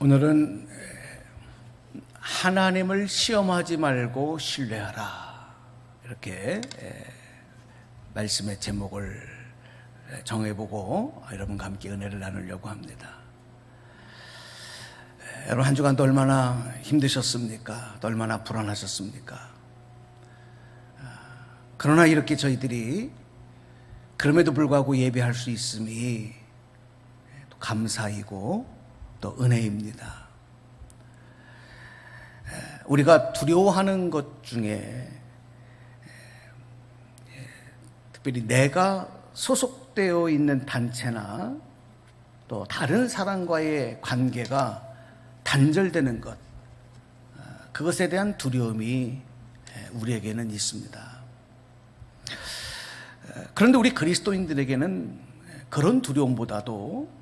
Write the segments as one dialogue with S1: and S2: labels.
S1: 오늘은 하나님을 시험하지 말고 신뢰하라, 이렇게 말씀의 제목을 정해보고 여러분과 함께 은혜를 나누려고 합니다. 여러분, 한 주간도 얼마나 힘드셨습니까? 또 얼마나 불안하셨습니까? 그러나 이렇게 저희들이 그럼에도 불구하고 예배할 수 있음이 또 감사이고 또 은혜입니다. 우리가 두려워하는 것 중에 특별히 내가 소속되어 있는 단체나 또 다른 사람과의 관계가 단절되는 것, 그것에 대한 두려움이 우리에게는 있습니다. 그런데 우리 그리스도인들에게는 그런 두려움보다도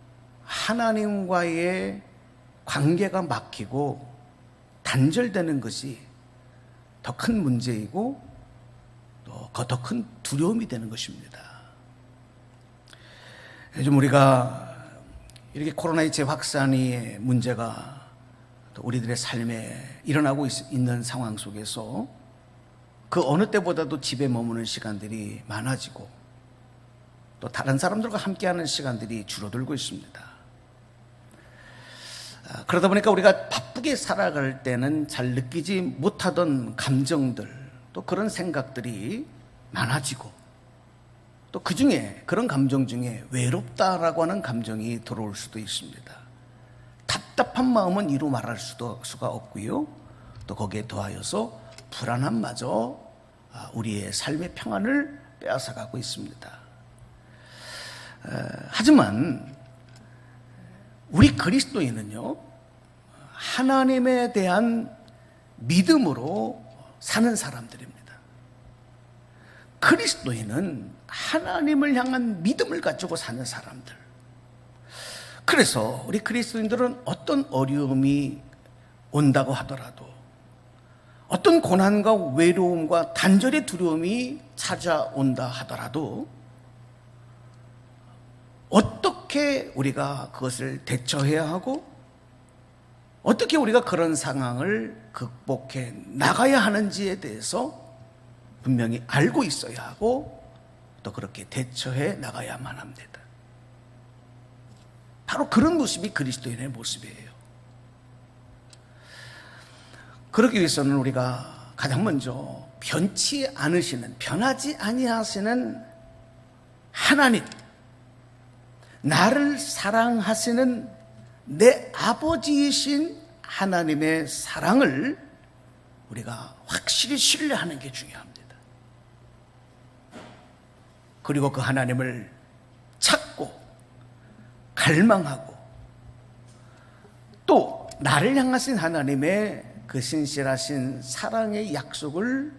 S1: 하나님과의 관계가 막히고 단절되는 것이 더 큰 문제이고 또 더 큰 두려움이 되는 것입니다. 요즘 우리가 이렇게 코로나의 재확산이 문제가 또 우리들의 삶에 일어나고 있는 상황 속에서 그 어느 때보다도 집에 머무는 시간들이 많아지고 또 다른 사람들과 함께하는 시간들이 줄어들고 있습니다. 그러다 보니까 우리가 바쁘게 살아갈 때는 잘 느끼지 못하던 감정들, 또 그런 생각들이 많아지고 또 그 중에, 그런 감정 중에 외롭다라고 하는 감정이 들어올 수도 있습니다. 답답한 마음은 이루 말할 수가 없고요. 또 거기에 더하여서 불안함마저 우리의 삶의 평안을 빼앗아가고 있습니다. 하지만 우리 그리스도인은요, 하나님에 대한 믿음으로 사는 사람들입니다. 그리스도인은 하나님을 향한 믿음을 가지고 사는 사람들. 그래서 우리 그리스도인들은 어떤 어려움이 온다고 하더라도, 어떤 고난과 외로움과 단절의 두려움이 찾아온다 하더라도 어떻게 우리가 그것을 대처해야 하고 어떻게 우리가 그런 상황을 극복해 나가야 하는지에 대해서 분명히 알고 있어야 하고 또 그렇게 대처해 나가야만 합니다. 바로 그런 모습이 그리스도인의 모습이에요. 그러기 위해서는 우리가 가장 먼저 변치 않으시는, 변하지 아니하시는 하나님, 나를 사랑하시는 내 아버지이신 하나님의 사랑을 우리가 확실히 신뢰하는 게 중요합니다. 그리고 그 하나님을 찾고 갈망하고 또 나를 향하신 하나님의 그 신실하신 사랑의 약속을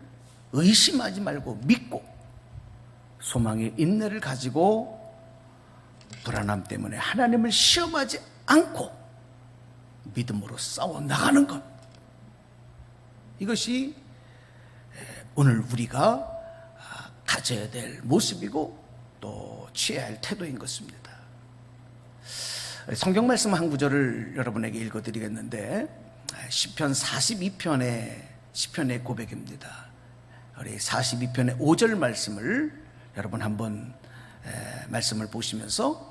S1: 의심하지 말고 믿고 소망의 인내를 가지고 불안함 때문에 하나님을 시험하지 않고 믿음으로 싸워 나가는 것, 이것이 오늘 우리가 가져야 될 모습이고 또 취해야 할 태도인 것입니다. 성경 말씀 한 구절을 여러분에게 읽어드리겠는데, 시편 42편의 시편의 고백입니다. 우리 42편의 5절 말씀을 여러분 한번 말씀을 보시면서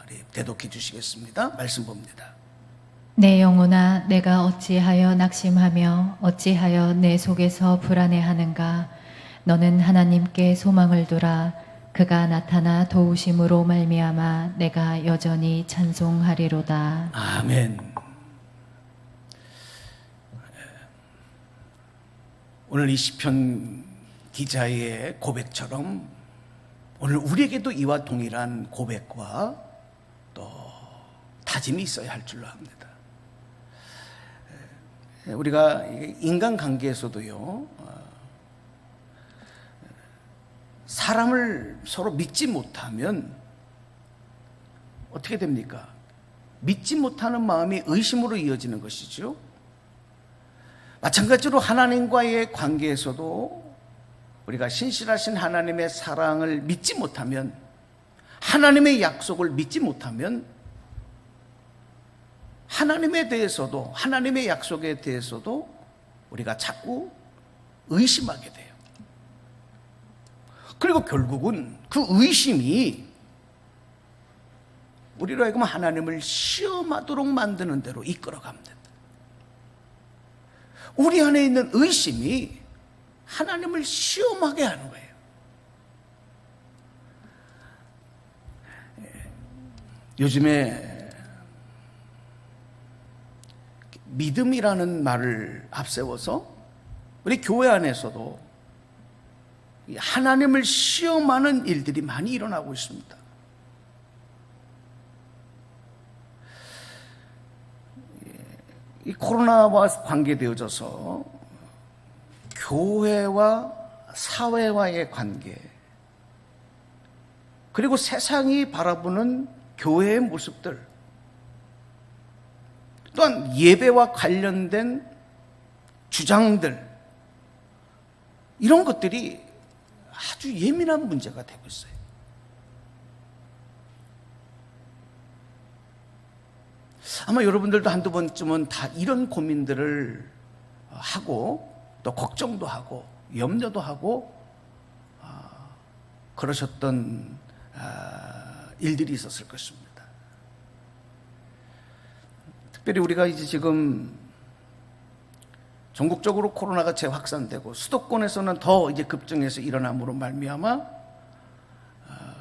S1: 우리 대독해 주시겠습니다. 말씀 봅니다.
S2: 내 영혼아, 내가 어찌하여 낙심하며 어찌하여 내 속에서 불안해하는가? 너는 하나님께 소망을 두라. 그가 나타나 도우심으로 말미암아 내가 여전히 찬송하리로다.
S1: 아멘. 오늘 이 시편 기자의 고백처럼 오늘 우리에게도 이와 동일한 고백과 또 다짐이 있어야 할 줄로 압니다. 우리가 인간관계에서도요, 사람을 서로 믿지 못하면 어떻게 됩니까? 믿지 못하는 마음이 의심으로 이어지는 것이죠. 마찬가지로 하나님과의 관계에서도 우리가 신실하신 하나님의 사랑을 믿지 못하면, 하나님의 약속을 믿지 못하면 하나님에 대해서도, 하나님의 약속에 대해서도 우리가 자꾸 의심하게 돼요. 그리고 결국은 그 의심이 우리로 하여금 하나님을 시험하도록 만드는 대로 이끌어갑니다. 우리 안에 있는 의심이 하나님을 시험하게 하는 거예요. 요즘에 믿음이라는 말을 앞세워서 우리 교회 안에서도 하나님을 시험하는 일들이 많이 일어나고 있습니다. 이 코로나와 관계되어져서 교회와 사회와의 관계, 그리고 세상이 바라보는 교회의 모습들, 또한 예배와 관련된 주장들, 이런 것들이 아주 예민한 문제가 되고 있어요. 아마 여러분들도 한두 번쯤은 다 이런 고민들을 하고 또 걱정도 하고 염려도 하고 그러셨던 일들이 있었을 것입니다. 특별히 우리가 이제 지금 전국적으로 코로나가 재확산되고 수도권에서는 더 이제 급증해서 일어남으로 말미암아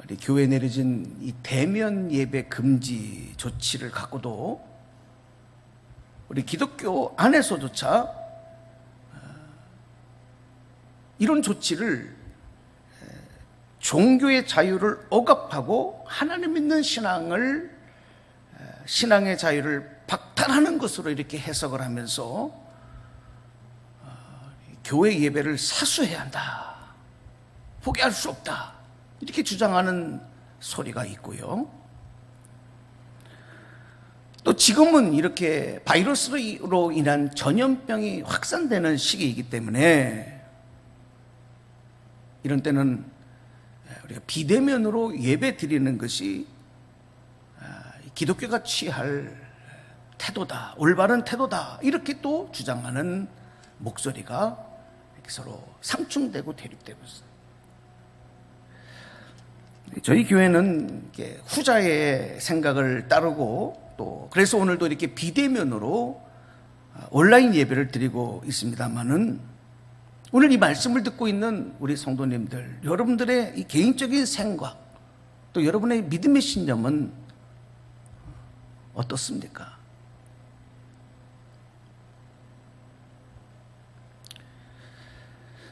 S1: 우리 교회에 내려진 이 대면 예배 금지 조치를 갖고도 우리 기독교 안에서조차 이런 조치를 종교의 자유를 억압하고 하나님 믿는 신앙의 자유를 박탈하는 것으로 이렇게 해석을 하면서 교회 예배를 사수해야 한다, 포기할 수 없다, 이렇게 주장하는 소리가 있고요. 또 지금은 이렇게 바이러스로 인한 전염병이 확산되는 시기이기 때문에 이런 때는 우리가 비대면으로 예배 드리는 것이 기독교가 취할 태도다, 올바른 태도다, 이렇게 또 주장하는 목소리가 이렇게 서로 상충되고 대립되고 있어요. 저희 교회는 이렇게 후자의 생각을 따르고 또 그래서 오늘도 이렇게 비대면으로 온라인 예배를 드리고 있습니다만은 오늘 이 말씀을 듣고 있는 우리 성도님들, 여러분들의 이 개인적인 생각, 또 여러분의 믿음의 신념은 어떻습니까?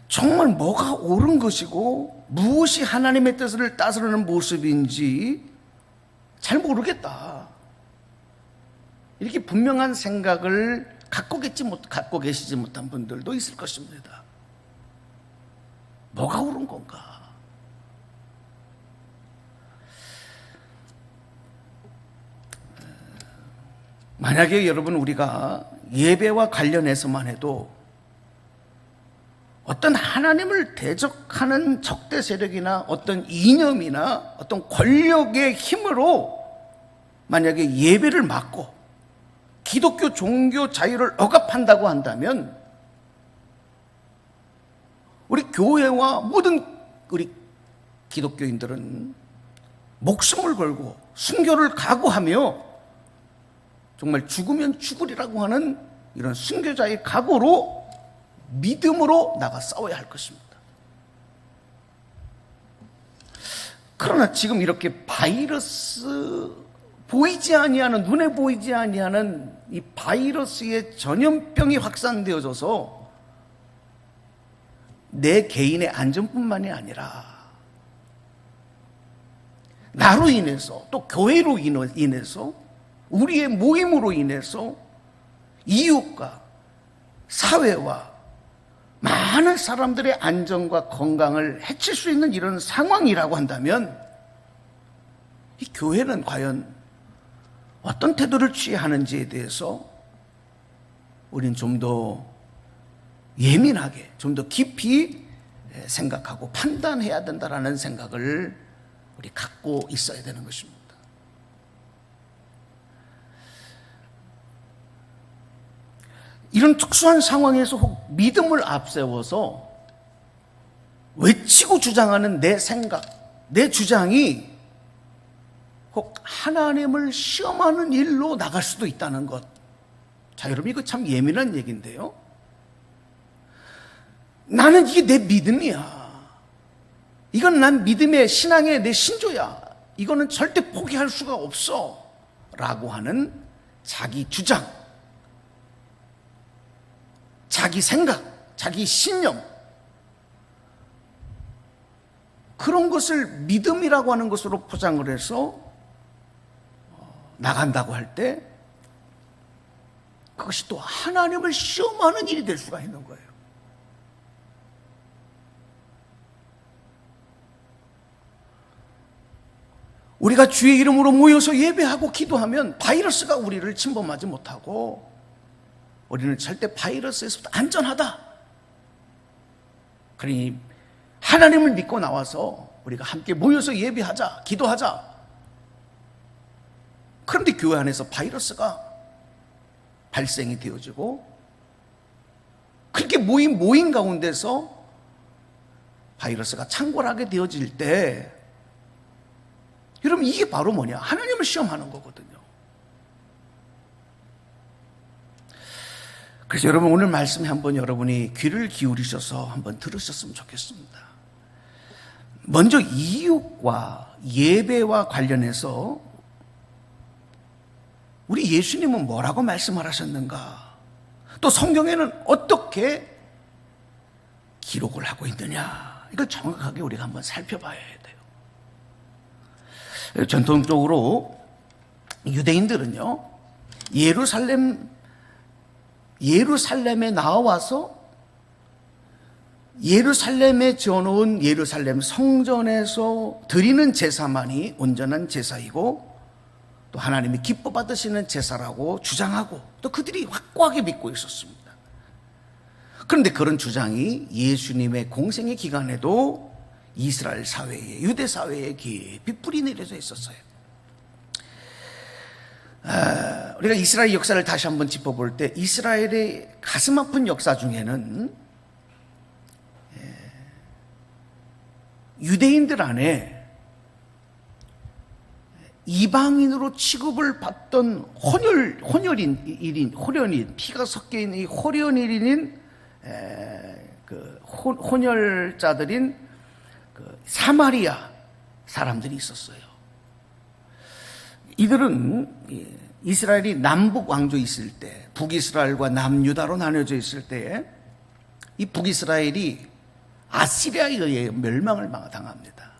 S1: 정말 뭐가 옳은 것이고 무엇이 하나님의 뜻을 따르는 모습인지 잘 모르겠다, 이렇게 분명한 생각을 갖고 계시지 못한 분들도 있을 것입니다. 뭐가 옳은 건가? 만약에 여러분 우리가 예배와 관련해서만 해도 어떤 하나님을 대적하는 적대 세력이나 어떤 이념이나 어떤 권력의 힘으로 만약에 예배를 막고 기독교 종교 자유를 억압한다고 한다면 우리 교회와 모든 우리 기독교인들은 목숨을 걸고 순교를 각오하며 정말 죽으면 죽으리라고 하는 이런 순교자의 각오로 믿음으로 나가 싸워야 할 것입니다. 그러나 지금 이렇게 바이러스, 보이지 아니하는, 눈에 보이지 아니하는 이 바이러스의 전염병이 확산되어져서 내 개인의 안전뿐만이 아니라 나로 인해서 또 교회로 인해서 우리의 모임으로 인해서 이웃과 사회와 많은 사람들의 안전과 건강을 해칠 수 있는 이런 상황이라고 한다면 이 교회는 과연 어떤 태도를 취해야 하는지에 대해서 우린 좀 더 예민하게, 좀 더 깊이 생각하고 판단해야 된다라는 생각을 우리 갖고 있어야 되는 것입니다. 이런 특수한 상황에서 혹 믿음을 앞세워서 외치고 주장하는 내 생각, 내 주장이 혹 하나님을 시험하는 일로 나갈 수도 있다는 것. 자, 여러분, 이거 참 예민한 얘기인데요. 나는 이게 내 믿음이야. 이건 난 믿음의 신앙의 내 신조야. 이거는 절대 포기할 수가 없어. 라고 하는 자기 주장, 자기 생각, 자기 신념, 그런 것을 믿음이라고 하는 것으로 포장을 해서 나간다고 할 때 그것이 또 하나님을 시험하는 일이 될 수가 있는 거예요. 우리가 주의 이름으로 모여서 예배하고 기도하면 바이러스가 우리를 침범하지 못하고 우리는 절대 바이러스에서부터 안전하다. 그러니 하나님을 믿고 나와서 우리가 함께 모여서 예배하자, 기도하자. 그런데 교회 안에서 바이러스가 발생이 되어지고 그렇게 모인 가운데서 바이러스가 창궐하게 되어질 때 여러분, 이게 바로 뭐냐? 하나님을 시험하는 거거든요. 그래서 여러분, 오늘 말씀에 한번 여러분이 귀를 기울이셔서 한번 들으셨으면 좋겠습니다. 먼저 이웃과 예배와 관련해서 우리 예수님은 뭐라고 말씀을 하셨는가? 또 성경에는 어떻게 기록을 하고 있느냐? 이걸 정확하게 우리가 한번 살펴봐야 돼요. 전통적으로 유대인들은요, 예루살렘에 나와서 예루살렘에 지어놓은 예루살렘 성전에서 드리는 제사만이 온전한 제사이고 또 하나님이 기뻐 받으시는 제사라고 주장하고 또 그들이 확고하게 믿고 있었습니다. 그런데 그런 주장이 예수님의 공생의 기간에도 이스라엘 사회에, 유대 사회에 깊이 뿌리 내려져 있었어요. 우리가 이스라엘 역사를 다시 한번 짚어볼 때 이스라엘의 가슴 아픈 역사 중에는 유대인들 안에 이방인으로 취급을 받던 혼혈인, 피가 섞여 있는 이 혼혈인인 혼혈자들인 사마리아 사람들이 있었어요. 이들은 이스라엘이 남북 왕조 있을 때, 북이스라엘과 남유다로 나눠져 있을 때, 이 북이스라엘이 아시리아에 의해 멸망을 당합니다.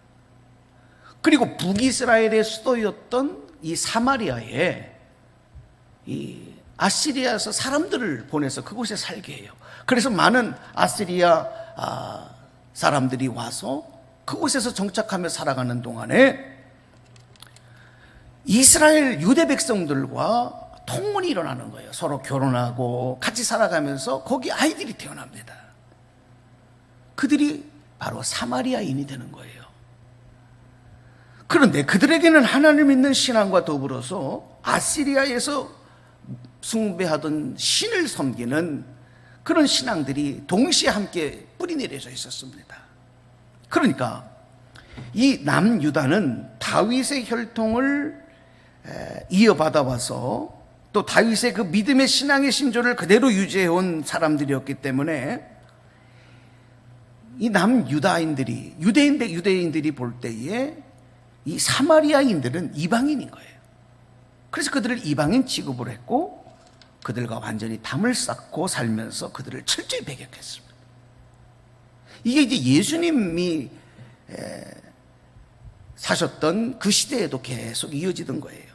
S1: 그리고 북이스라엘의 수도였던 이 사마리아에 이 아시리아에서 사람들을 보내서 그곳에 살게 해요. 그래서 많은 아시리아 사람들이 와서 그곳에서 정착하며 살아가는 동안에 이스라엘 유대 백성들과 통혼이 일어나는 거예요. 서로 결혼하고 같이 살아가면서 거기 아이들이 태어납니다. 그들이 바로 사마리아인이 되는 거예요. 그런데 그들에게는 하나님 믿는 신앙과 더불어서 아시리아에서 숭배하던 신을 섬기는 그런 신앙들이 동시에 함께 뿌리 내려져 있었습니다. 그러니까 이 남유다는 다윗의 혈통을 이어받아 와서 또 다윗의 그 믿음의 신앙의 신조를 그대로 유지해온 사람들이었기 때문에 이 남유다인들이 유대인들이 볼 때에 이 사마리아인들은 이방인인 거예요. 그래서 그들을 이방인 취급을 했고 그들과 완전히 담을 쌓고 살면서 그들을 철저히 배격했습니다. 이게 이제 예수님이 사셨던 그 시대에도 계속 이어지던 거예요.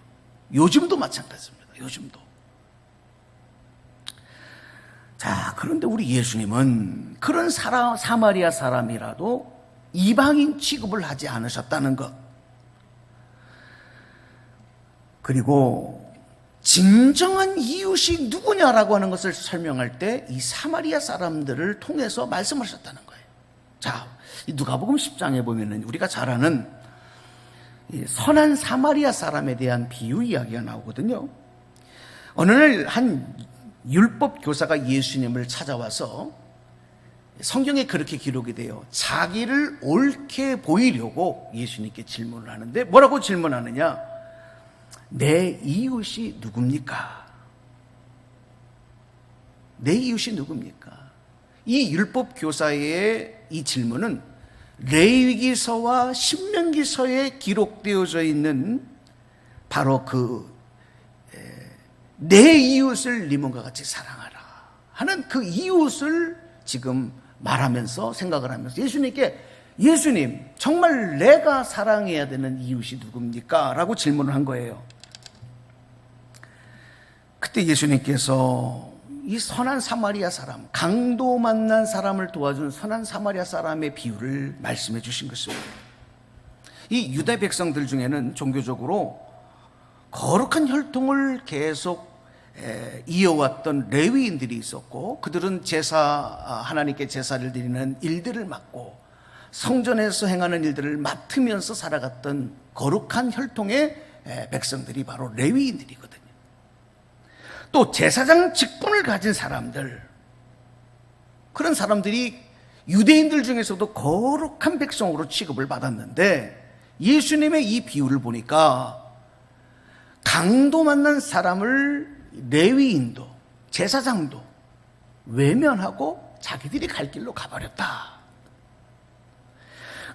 S1: 요즘도 마찬가지입니다. 요즘도. 자, 그런데 우리 예수님은 그런 사마리아 사람이라도 이방인 취급을 하지 않으셨다는 것. 그리고 진정한 이웃이 누구냐라고 하는 것을 설명할 때 이 사마리아 사람들을 통해서 말씀하셨다는 거예요. 자, 누가복음 10장에 보면은 우리가 잘 아는 선한 사마리아 사람에 대한 비유 이야기가 나오거든요. 어느 날 한 율법 교사가 예수님을 찾아와서 성경에 그렇게 기록이 돼요. 자기를 옳게 보이려고 예수님께 질문을 하는데 뭐라고 질문하느냐? 내 이웃이 누굽니까? 내 이웃이 누굽니까? 이 율법 교사의 이 질문은 레위기서와 신명기서에 기록되어져 있는 바로 내 이웃을 네 몸과 같이 사랑하라 하는 그 이웃을 지금 말하면서 생각을 하면서 예수님 정말 내가 사랑해야 되는 이웃이 누굽니까? 라고 질문을 한 거예요. 그때 예수님께서 이 선한 사마리아 사람, 강도 만난 사람을 도와준 선한 사마리아 사람의 비유를 말씀해 주신 것입니다. 이 유대 백성들 중에는 종교적으로 거룩한 혈통을 계속 이어왔던 레위인들이 있었고, 그들은 하나님께 제사를 드리는 일들을 맡고 성전에서 행하는 일들을 맡으면서 살아갔던 거룩한 혈통의 백성들이 바로 레위인들이거든요. 또 제사장 직분을 가진 사람들, 그런 사람들이 유대인들 중에서도 거룩한 백성으로 취급을 받았는데, 예수님의 이 비유를 보니까 강도 만난 사람을 레위인도 제사장도 외면하고 자기들이 갈 길로 가버렸다.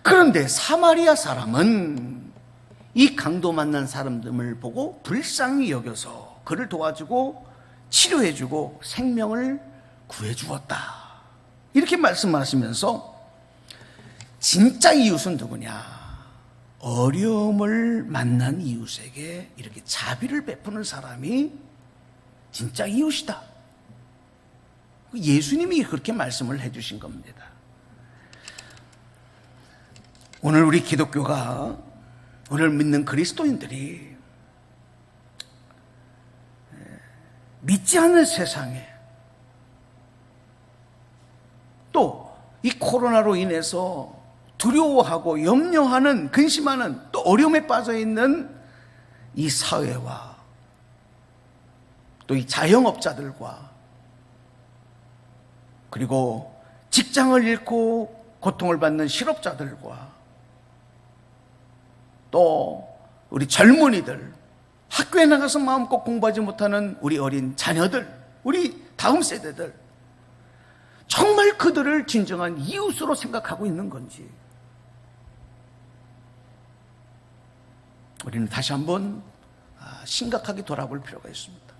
S1: 그런데 사마리아 사람은 이 강도 만난 사람들을 보고 불쌍히 여겨서 그를 도와주고 치료해주고 생명을 구해주었다. 이렇게 말씀하시면서 진짜 이웃은 누구냐? 어려움을 만난 이웃에게 이렇게 자비를 베푸는 사람이 진짜 이웃이다. 예수님이 그렇게 말씀을 해주신 겁니다. 오늘 우리 기독교가, 오늘 믿는 그리스도인들이 믿지 않는 세상에, 또 이 코로나로 인해서 두려워하고 염려하는, 근심하는, 또 어려움에 빠져 있는 이 사회와 또 이 자영업자들과, 그리고 직장을 잃고 고통을 받는 실업자들과, 또 우리 젊은이들, 학교에 나가서 마음껏 공부하지 못하는 우리 어린 자녀들, 우리 다음 세대들, 정말 그들을 진정한 이웃으로 생각하고 있는 건지, 우리는 다시 한번 심각하게 돌아볼 필요가 있습니다.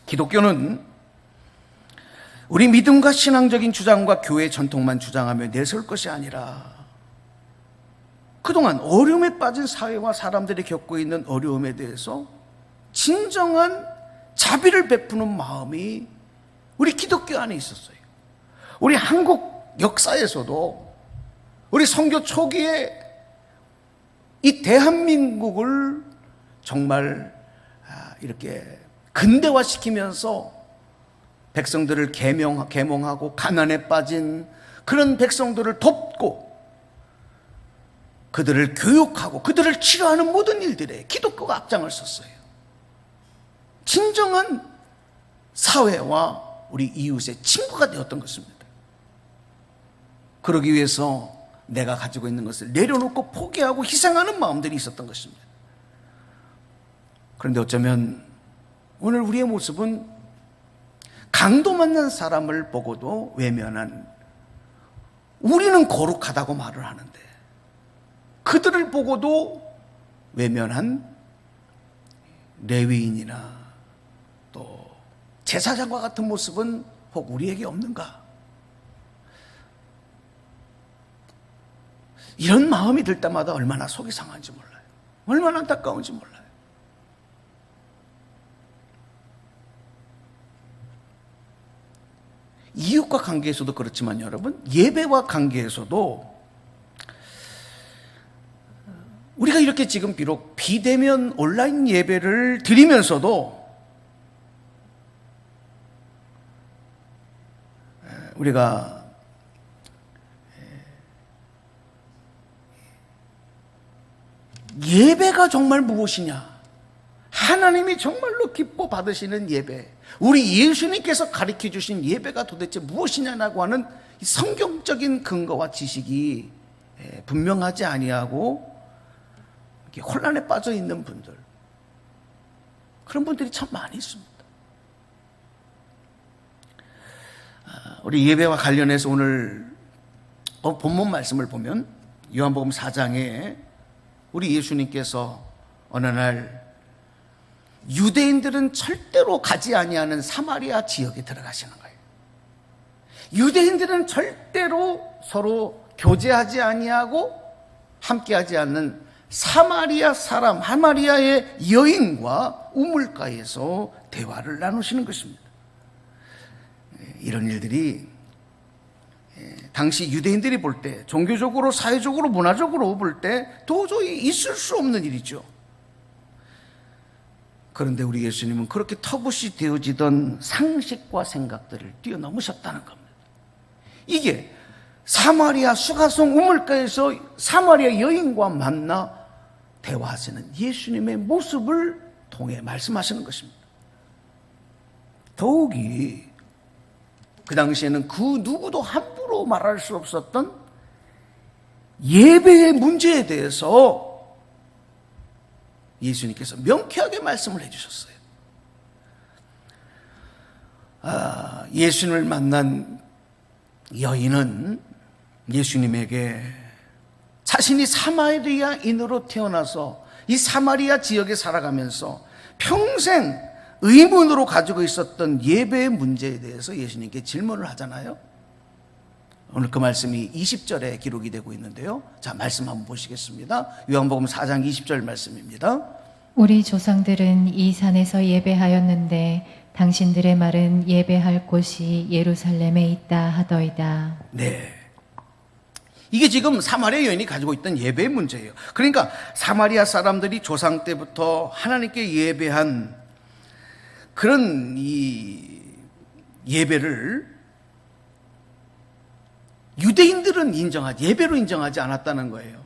S1: 기독교는 우리 믿음과 신앙적인 주장과 교회 전통만 주장하며 내세울 것이 아니라, 그동안 어려움에 빠진 사회와 사람들이 겪고 있는 어려움에 대해서 진정한 자비를 베푸는 마음이 우리 기독교 안에 있었어요. 우리 한국 역사에서도, 우리 선교 초기에 이 대한민국을 정말 이렇게 근대화시키면서 백성들을 계몽하고 가난에 빠진 그런 백성들을 돕고 그들을 교육하고 그들을 치료하는 모든 일들에 기독교가 앞장을 섰어요. 진정한 사회와 우리 이웃의 친구가 되었던 것입니다. 그러기 위해서 내가 가지고 있는 것을 내려놓고 포기하고 희생하는 마음들이 있었던 것입니다. 그런데 어쩌면 오늘 우리의 모습은 강도 만난 사람을 보고도 외면한, 우리는 거룩하다고 말을 하는데 그들을 보고도 외면한 레위인이나 또 제사장과 같은 모습은 혹 우리에게 없는가? 이런 마음이 들 때마다 얼마나 속이 상한지 몰라요. 얼마나 안타까운지 몰라요. 이웃과 관계에서도 그렇지만 여러분, 예배와 관계에서도 우리가 이렇게 지금 비록 비대면 온라인 예배를 드리면서도 우리가 예배가 정말 무엇이냐, 하나님이 정말로 기뻐 받으시는 예배, 우리 예수님께서 가르쳐 주신 예배가 도대체 무엇이냐라고 하는 성경적인 근거와 지식이 분명하지 아니하고 혼란에 빠져 있는 분들, 그런 분들이 참 많이 있습니다. 우리 예배와 관련해서 오늘 본문 말씀을 보면 요한복음 4장에 우리 예수님께서 어느 날 유대인들은 절대로 가지 아니하는 사마리아 지역에 들어가시는 거예요. 유대인들은 절대로 서로 교제하지 아니하고 함께하지 않는 사마리아 사람, 사마리아의 여인과 우물가에서 대화를 나누시는 것입니다. 이런 일들이 당시 유대인들이 볼 때, 종교적으로, 사회적으로, 문화적으로 볼 때 도저히 있을 수 없는 일이죠. 그런데 우리 예수님은 그렇게 터부시 되어지던 상식과 생각들을 뛰어넘으셨다는 겁니다. 이게 사마리아 수가성 우물가에서 사마리아 여인과 만나 대화하시는 예수님의 모습을 통해 말씀하시는 것입니다. 더욱이 그 당시에는 그 누구도 함부로 말할 수 없었던 예배의 문제에 대해서 예수님께서 명쾌하게 말씀을 해주셨어요. 예수님을 만난 여인은 예수님에게 자신이 사마리아인으로 태어나서 이 사마리아 지역에 살아가면서 평생 의문으로 가지고 있었던 예배의 문제에 대해서 예수님께 질문을 하잖아요. 오늘 그 말씀이 20절에 기록이 되고 있는데요. 자, 말씀 한번 보시겠습니다. 요한복음 4장 20절 말씀입니다.
S2: 우리 조상들은 이 산에서 예배하였는데 당신들의 말은 예배할 곳이 예루살렘에 있다 하더이다.
S1: 네. 이게 지금 사마리아 여인이 가지고 있던 예배의 문제예요. 그러니까 사마리아 사람들이 조상 때부터 하나님께 예배한 그런 이 예배를 유대인들은 예배로 인정하지 않았다는 거예요.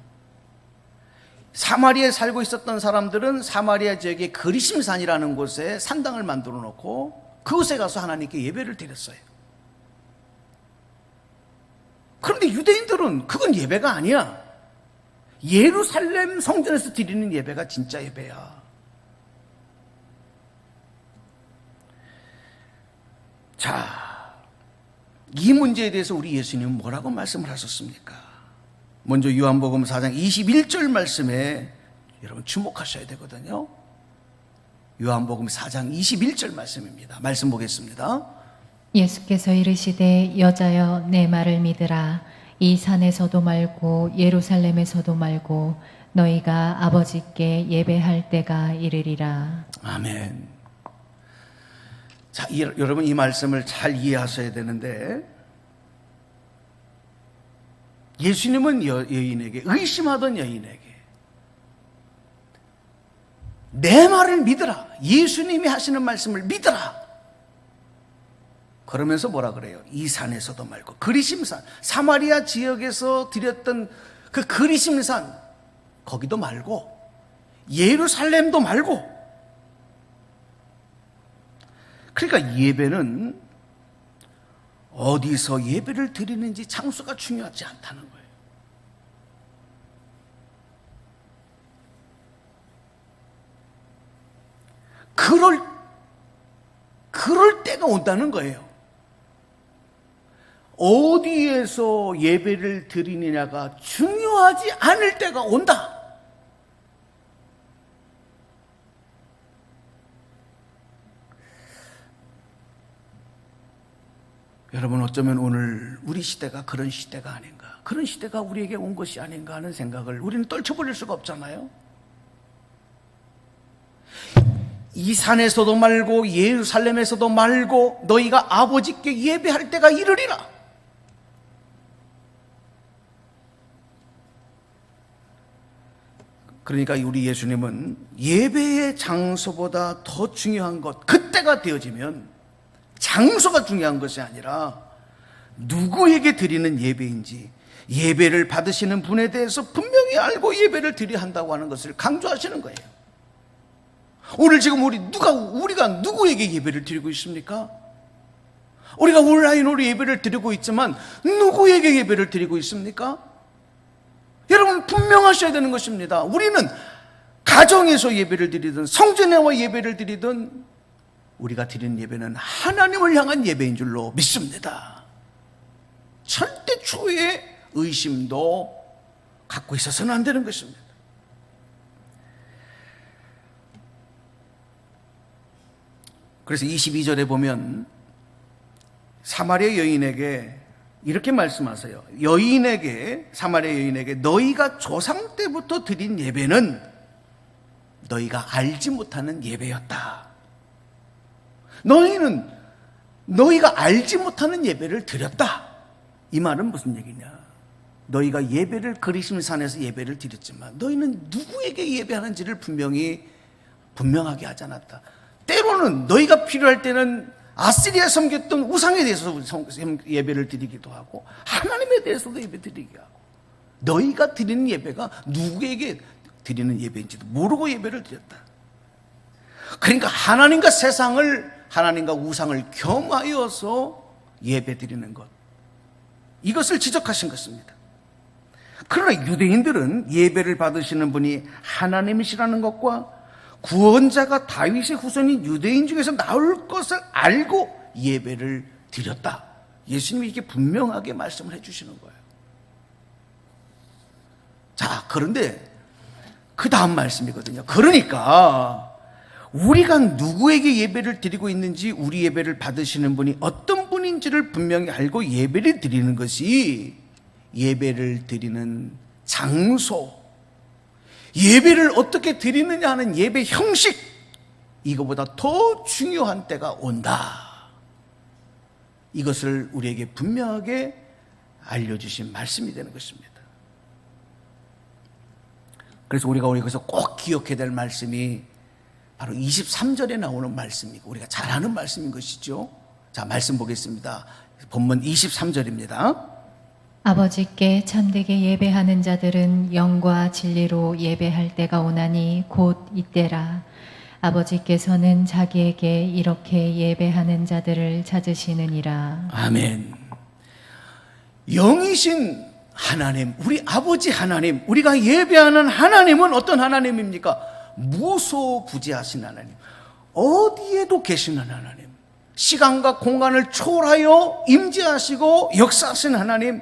S1: 사마리아에 살고 있었던 사람들은 사마리아 지역의 그리심산이라는 곳에 산당을 만들어 놓고 그곳에 가서 하나님께 예배를 드렸어요. 그런데 유대인들은 그건 예배가 아니야. 예루살렘 성전에서 드리는 예배가 진짜 예배야. 자, 이 문제에 대해서 우리 예수님은 뭐라고 말씀을 하셨습니까? 먼저 요한복음 4장 21절 말씀에 여러분 주목하셔야 되거든요. 요한복음 4장 21절 말씀입니다. 말씀 보겠습니다.
S2: 예수께서 이르시되 여자여 내 말을 믿으라. 이 산에서도 말고 예루살렘에서도 말고 너희가 아버지께 예배할 때가 이르리라.
S1: 아멘. 자, 여러분 이 말씀을 잘 이해하셔야 되는데, 예수님은 여인에게, 의심하던 여인에게 내 말을 믿으라, 예수님이 하시는 말씀을 믿으라, 그러면서 뭐라 그래요? 이 산에서도 말고, 그리심산, 사마리아 지역에서 드렸던 그 그리심산, 거기도 말고 예루살렘도 말고. 그러니까 예배는 어디서 예배를 드리는지 장소가 중요하지 않다는 거예요. 그럴 때가 온다는 거예요. 어디에서 예배를 드리느냐가 중요하지 않을 때가 온다. 여러분, 어쩌면 오늘 우리 시대가 그런 시대가 아닌가, 그런 시대가 우리에게 온 것이 아닌가 하는 생각을 우리는 떨쳐버릴 수가 없잖아요. 이 산에서도 말고 예루살렘에서도 말고 너희가 아버지께 예배할 때가 이르리라. 그러니까 우리 예수님은 예배의 장소보다 더 중요한 것, 그때가 되어지면 장소가 중요한 것이 아니라 누구에게 드리는 예배인지, 예배를 받으시는 분에 대해서 분명히 알고 예배를 드려야 한다고 하는 것을 강조하시는 거예요. 오늘 지금 우리가 누구에게 예배를 드리고 있습니까? 우리가 온라인으로 예배를 드리고 있지만 누구에게 예배를 드리고 있습니까? 여러분 분명하셔야 되는 것입니다. 우리는 가정에서 예배를 드리든 성전에 와 예배를 드리든 우리가 드리는 예배는 하나님을 향한 예배인 줄로 믿습니다. 절대 추후에 의심도 갖고 있어서는 안 되는 것입니다. 그래서 22절에 보면 사마리아 여인에게 이렇게 말씀하세요. 사마리아 여인에게 너희가 조상 때부터 드린 예배는 너희가 알지 못하는 예배였다. 너희가 알지 못하는 예배를 드렸다. 이 말은 무슨 얘기냐? 너희가 예배를 그리심산에서 예배를 드렸지만 너희는 누구에게 예배하는지를 분명하게 하지 않았다. 때로는 너희가 필요할 때는 아시리아 섬겼던 우상에 대해서 예배를 드리기도 하고 하나님에 대해서도 예배 드리게 하고 너희가 드리는 예배가 누구에게 드리는 예배인지도 모르고 예배를 드렸다. 그러니까 하나님과 우상을 겸하여서 예배 드리는 것, 이것을 지적하신 것입니다. 그러나 유대인들은 예배를 받으시는 분이 하나님이시라는 것과 구원자가 다윗의 후손인 유대인 중에서 나올 것을 알고 예배를 드렸다. 예수님이 이렇게 분명하게 말씀을 해주시는 거예요. 자, 그런데 그 다음 말씀이거든요. 그러니까 우리가 누구에게 예배를 드리고 있는지, 우리 예배를 받으시는 분이 어떤 분인지를 분명히 알고 예배를 드리는 것이 예배를 드리는 장소, 예배를 어떻게 드리느냐 하는 예배 형식, 이거보다 더 중요한 때가 온다. 이것을 우리에게 분명하게 알려주신 말씀이 되는 것입니다. 그래서 우리가 여기서 꼭 기억해야 될 말씀이 바로 23절에 나오는 말씀이고 우리가 잘 아는 말씀인 것이죠. 자, 말씀 보겠습니다. 본문 23절입니다.
S2: 아버지께 참되게 예배하는 자들은 영과 진리로 예배할 때가 오나니 곧 이때라. 아버지께서는 자기에게 이렇게 예배하는 자들을 찾으시느니라.
S1: 아멘. 영이신 하나님, 우리 아버지 하나님, 우리가 예배하는 하나님은 어떤 하나님입니까? 무소부지하신 하나님, 어디에도 계시는 하나님, 시간과 공간을 초월하여 임재하시고 역사하신 하나님,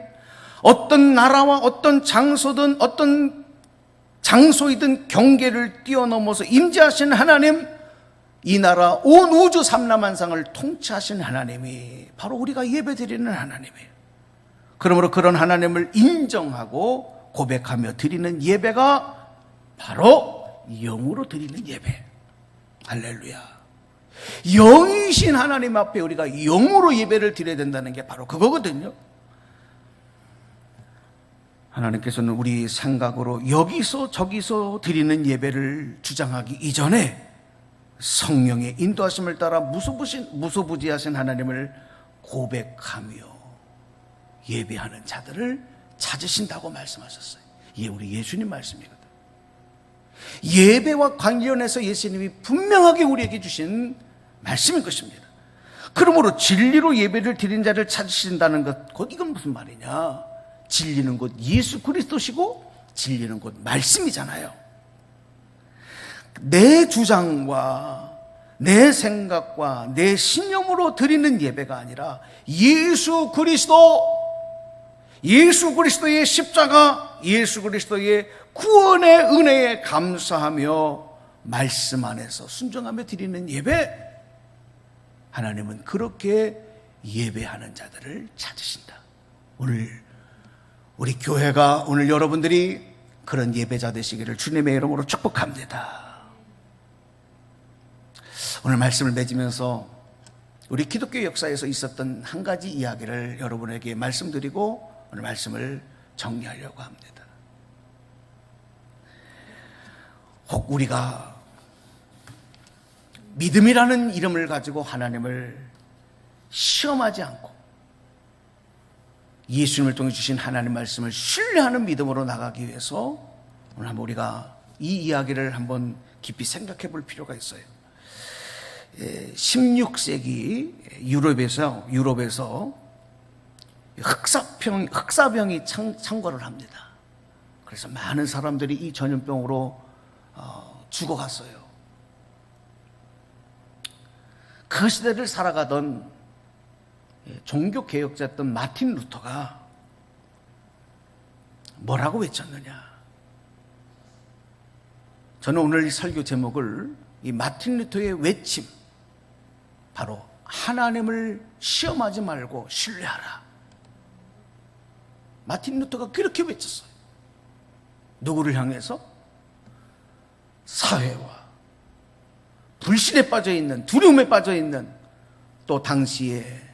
S1: 어떤 나라와 어떤 장소든 어떤 장소이든 경계를 뛰어넘어서 임재하신 하나님, 이 나라 온 우주 삼라만상을 통치하신 하나님이 바로 우리가 예배드리는 하나님이에요. 그러므로 그런 하나님을 인정하고 고백하며 드리는 예배가 바로 영으로 드리는 예배. 할렐루야. 영이신 하나님 앞에 우리가 영으로 예배를 드려야 된다는 게 바로 그거거든요. 하나님께서는 우리 생각으로 여기서 저기서 드리는 예배를 주장하기 이전에 성령의 인도하심을 따라 무소부지하신 하나님을 고백하며 예배하는 자들을 찾으신다고 말씀하셨어요. 이게 우리 예수님 말씀이거든. 예배와 관련해서 예수님이 분명하게 우리에게 주신 말씀인 것입니다. 그러므로 진리로 예배를 드린 자를 찾으신다는 것, 곧 이건 무슨 말이냐? 진리는 곧 예수 그리스도시고 진리는 곧 말씀이잖아요. 내 주장과 내 생각과 내 신념으로 드리는 예배가 아니라 예수 그리스도의 십자가, 예수 그리스도의 구원의 은혜에 감사하며 말씀 안에서 순종하며 드리는 예배, 하나님은 그렇게 예배하는 자들을 찾으신다. 오늘 우리 교회가, 오늘 여러분들이 그런 예배자 되시기를 주님의 이름으로 축복합니다. 오늘 말씀을 맺으면서 우리 기독교 역사에서 있었던 한 가지 이야기를 여러분에게 말씀드리고 오늘 말씀을 정리하려고 합니다. 혹 우리가 믿음이라는 이름을 가지고 하나님을 시험하지 않고 예수님을 통해 주신 하나님 말씀을 신뢰하는 믿음으로 나가기 위해서 오늘 한번 우리가 이 이야기를 한번 깊이 생각해 볼 필요가 있어요. 16세기 유럽에서 흑사병이 창궐을 합니다. 그래서 많은 사람들이 이 전염병으로 죽어갔어요. 그 시대를 살아가던 종교개혁자였던 마틴 루터가 뭐라고 외쳤느냐. 저는 오늘 이 설교 제목을 이 마틴 루터의 외침, 바로 하나님을 시험하지 말고 신뢰하라. 마틴 루터가 그렇게 외쳤어요. 누구를 향해서? 사회와 불신에 빠져있는, 두려움에 빠져있는, 또 당시의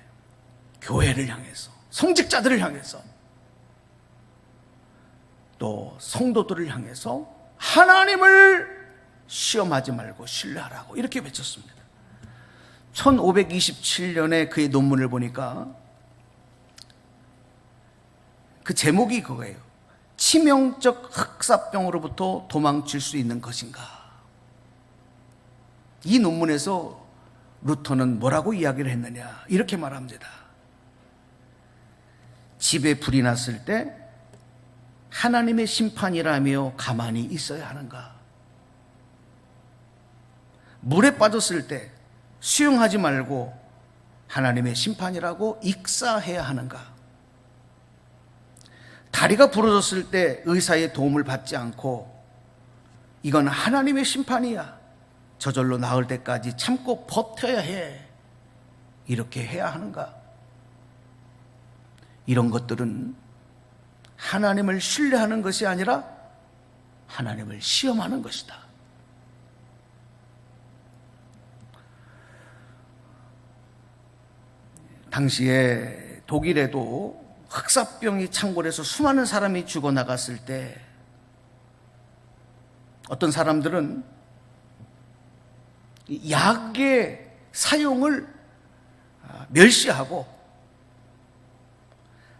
S1: 교회를 향해서, 성직자들을 향해서, 또 성도들을 향해서 하나님을 시험하지 말고 신뢰하라고 이렇게 외쳤습니다. 1527년에 그의 논문을 보니까 그 제목이 그거예요. 치명적 흑사병으로부터 도망칠 수 있는 것인가? 이 논문에서 루터는 뭐라고 이야기를 했느냐? 이렇게 말합니다. 집에 불이 났을 때 하나님의 심판이라며 가만히 있어야 하는가? 물에 빠졌을 때 수영하지 말고 하나님의 심판이라고 익사해야 하는가? 다리가 부러졌을 때 의사의 도움을 받지 않고 이건 하나님의 심판이야, 저절로 나을 때까지 참고 버텨야 해, 이렇게 해야 하는가? 이런 것들은 하나님을 신뢰하는 것이 아니라 하나님을 시험하는 것이다. 당시에 독일에도 흑사병이 창궐해서 수많은 사람이 죽어나갔을 때 어떤 사람들은 약의 사용을 멸시하고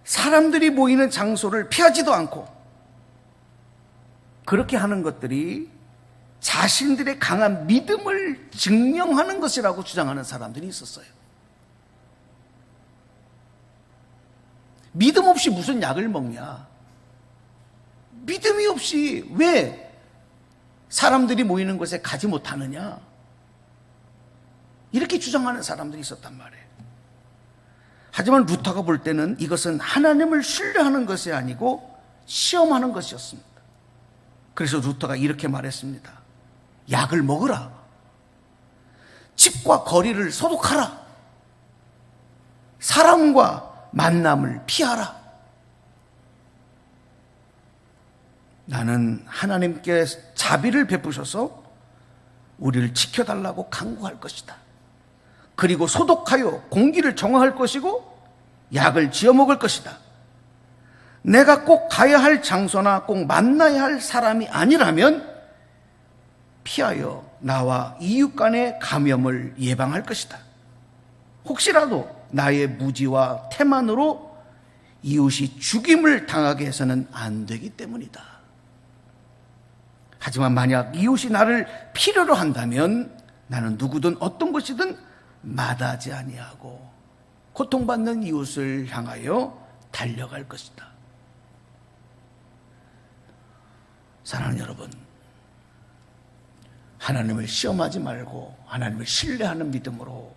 S1: 사람들이 모이는 장소를 피하지도 않고 그렇게 하는 것들이 자신들의 강한 믿음을 증명하는 것이라고 주장하는 사람들이 있었어요. 믿음 없이 무슨 약을 먹냐? 믿음이 없이 왜 사람들이 모이는 곳에 가지 못하느냐? 이렇게 주장하는 사람들이 있었단 말이에요. 하지만 루터가 볼 때는 이것은 하나님을 신뢰하는 것이 아니고 시험하는 것이었습니다. 그래서 루터가 이렇게 말했습니다. 약을 먹으라. 집과 거리를 소독하라. 사람과 만남을 피하라. 나는 하나님께 자비를 베푸셔서 우리를 지켜달라고 간구할 것이다. 그리고 소독하여 공기를 정화할 것이고 약을 지어 먹을 것이다. 내가 꼭 가야 할 장소나 꼭 만나야 할 사람이 아니라면 피하여 나와 이웃 간의 감염을 예방할 것이다. 혹시라도 나의 무지와 태만으로 이웃이 죽임을 당하게 해서는 안 되기 때문이다. 하지만 만약 이웃이 나를 필요로 한다면 나는 누구든 어떤 것이든 마다하지 아니하고 고통받는 이웃을 향하여 달려갈 것이다. 사랑하는 여러분, 하나님을 시험하지 말고 하나님을 신뢰하는 믿음으로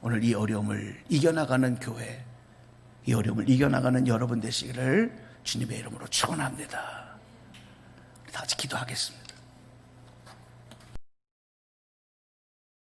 S1: 오늘 이 어려움을 이겨나가는 교회, 이 어려움을 이겨나가는 여러분 되시기를 주님의 이름으로 축원합니다. 다 같이 기도하겠습니다.